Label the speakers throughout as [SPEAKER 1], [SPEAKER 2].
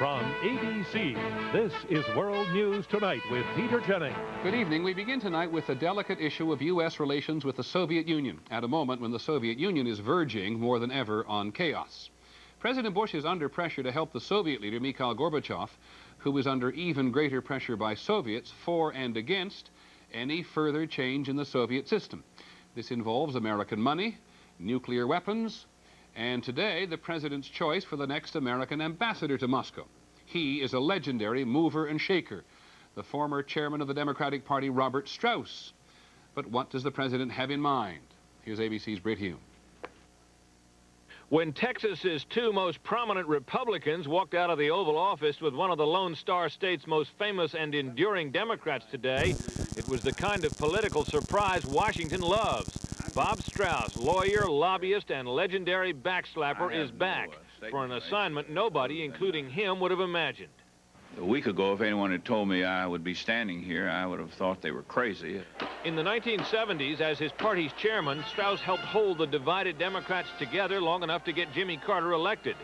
[SPEAKER 1] From ABC, this is World News Tonight with Peter Jennings.
[SPEAKER 2] Good evening. We begin tonight with a delicate issue of U.S. relations with the Soviet Union, at a moment when the Soviet Union is verging more than ever on chaos. President Bush is under pressure to help the Soviet leader, Mikhail Gorbachev, who is under even greater pressure by Soviets for and against any further change in the Soviet system. This involves American money, nuclear weapons, and today the president's choice for the next American ambassador to Moscow. He is a legendary mover and shaker, the former chairman of the Democratic Party, Robert Strauss. But what does the president have in mind? Here's ABC's Britt Hume.
[SPEAKER 3] When Texas's two most prominent Republicans walked out of the Oval Office with one of the Lone Star State's most famous and enduring Democrats today, it was the kind of political surprise Washington loves. Bob Strauss, lawyer, lobbyist, and legendary backslapper, is back for an assignment nobody, including him, would have imagined.
[SPEAKER 4] A week ago, if anyone had told me I would be standing here, I would have thought they were crazy.
[SPEAKER 3] In the 1970s, as his party's chairman, Strauss helped hold the divided Democrats together long enough to get Jimmy Carter elected.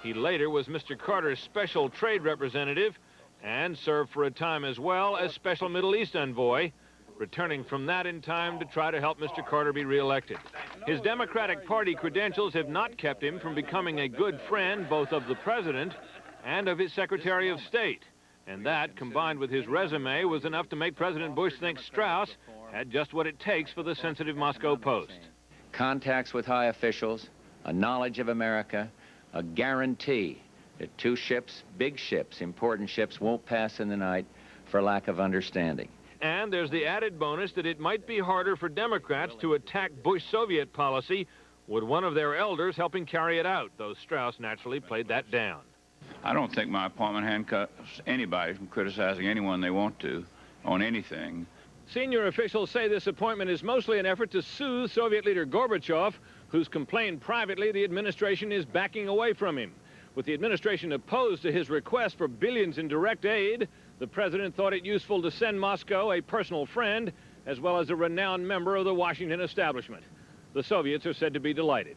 [SPEAKER 3] He later was Mr. Carter's special trade representative and served for a time as well as special Middle East envoy, returning from that in time to try to help Mr. Carter be reelected. His Democratic Party credentials have not kept him from becoming a good friend both of the president and of his Secretary of State. And that, combined with his resume, was enough to make President Bush think Strauss had just what it takes for the sensitive Moscow post.
[SPEAKER 5] Contacts with high officials, a knowledge of America, a guarantee that two ships, big ships, important ships, won't pass in the night for lack of understanding.
[SPEAKER 3] And there's the added bonus that it might be harder for Democrats to attack Bush-Soviet policy with one of their elders helping carry it out, though Strauss naturally played that down.
[SPEAKER 4] I don't think my appointment handcuffs anybody from criticizing anyone they want to on anything.
[SPEAKER 3] Senior officials say this appointment is mostly an effort to soothe Soviet leader Gorbachev, who's complained privately the administration is backing away from him. With the administration opposed to his request for billions in direct aid, the president thought it useful to send Moscow a personal friend, as well as a renowned member of the Washington establishment. The Soviets are said to be delighted.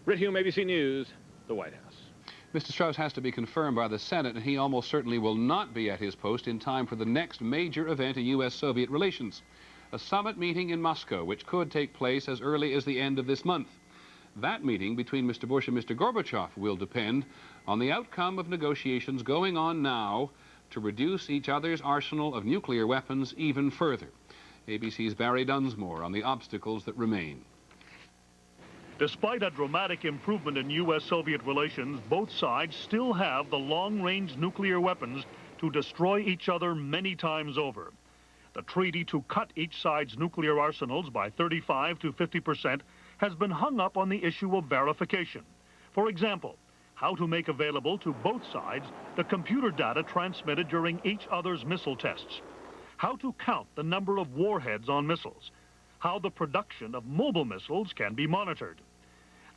[SPEAKER 3] Britt Hume, ABC News, the White House.
[SPEAKER 2] Mr. Strauss has to be confirmed by the Senate, and he almost certainly will not be at his post in time for the next major event in U.S.-Soviet relations, a summit meeting in Moscow, which could take place as early as the end of this month. That meeting between Mr. Bush and Mr. Gorbachev will depend on the outcome of negotiations going on now to reduce each other's arsenal of nuclear weapons even further. ABC's Barry Dunsmore on the obstacles that remain.
[SPEAKER 6] Despite a dramatic improvement in U.S.-Soviet relations, both sides still have the long-range nuclear weapons to destroy each other many times over. The treaty to cut each side's nuclear arsenals by 35 to 50% has been hung up on the issue of verification. For example, how to make available to both sides the computer data transmitted during each other's missile tests, how to count the number of warheads on missiles, how the production of mobile missiles can be monitored.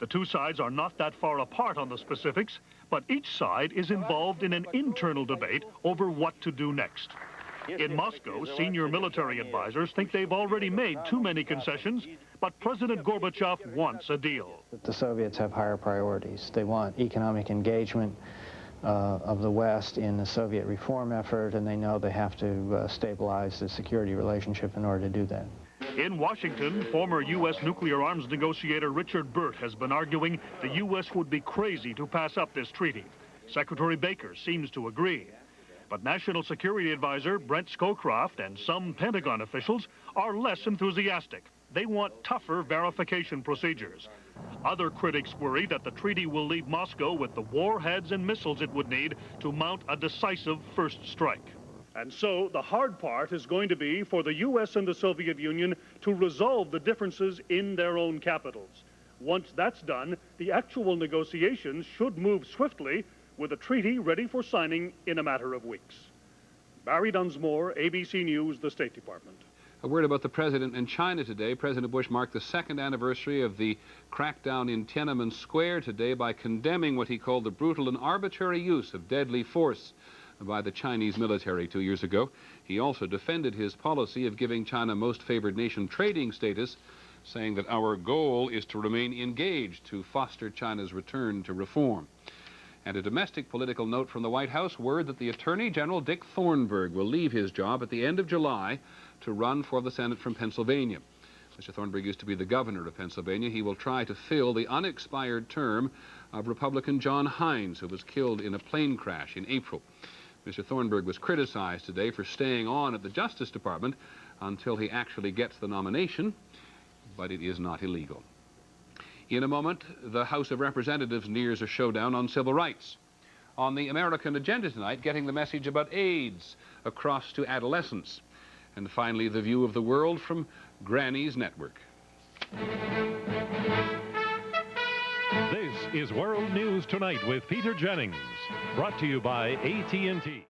[SPEAKER 6] The two sides are not that far apart on the specifics, but each side is involved in an internal debate over what to do next. In Moscow, senior military advisors think they've already made too many concessions, but President Gorbachev wants a deal.
[SPEAKER 7] The Soviets have higher priorities. They want economic engagement of the West in the Soviet reform effort, and they know they have to stabilize the security relationship in order to do that.
[SPEAKER 6] In Washington, former U.S. nuclear arms negotiator Richard Burt has been arguing the U.S. would be crazy to pass up this treaty. Secretary Baker seems to agree. But National Security Advisor Brent Scowcroft and some Pentagon officials are less enthusiastic. They want tougher verification procedures. Other critics worry that the treaty will leave Moscow with the warheads and missiles it would need to mount a decisive first strike. And so the hard part is going to be for the U.S. and the Soviet Union to resolve the differences in their own capitals. Once that's done, the actual negotiations should move swiftly, with a treaty ready for signing in a matter of weeks. Barry Dunsmore, ABC News, the State Department.
[SPEAKER 2] A word about the president in China today. President Bush marked the second anniversary of the crackdown in Tiananmen Square today by condemning what he called the brutal and arbitrary use of deadly force by the Chinese military 2 years ago. He also defended his policy of giving China most favored nation trading status, saying that our goal is to remain engaged to foster China's return to reform. And a domestic political note from the White House, word that the Attorney General Dick Thornburgh will leave his job at the end of July to run for the Senate from Pennsylvania. Mr. Thornburgh used to be the governor of Pennsylvania. He will try to fill the unexpired term of Republican John Hines, who was killed in a plane crash in April. Mr. Thornburgh was criticized today for staying on at the Justice Department until he actually gets the nomination, but it is not illegal. In a moment, the House of Representatives nears a showdown on civil rights. On the American agenda tonight, getting the message about AIDS across to adolescents. And finally, the view of the world from Granny's Network.
[SPEAKER 1] This is World News Tonight with Peter Jennings, brought to you by AT&T.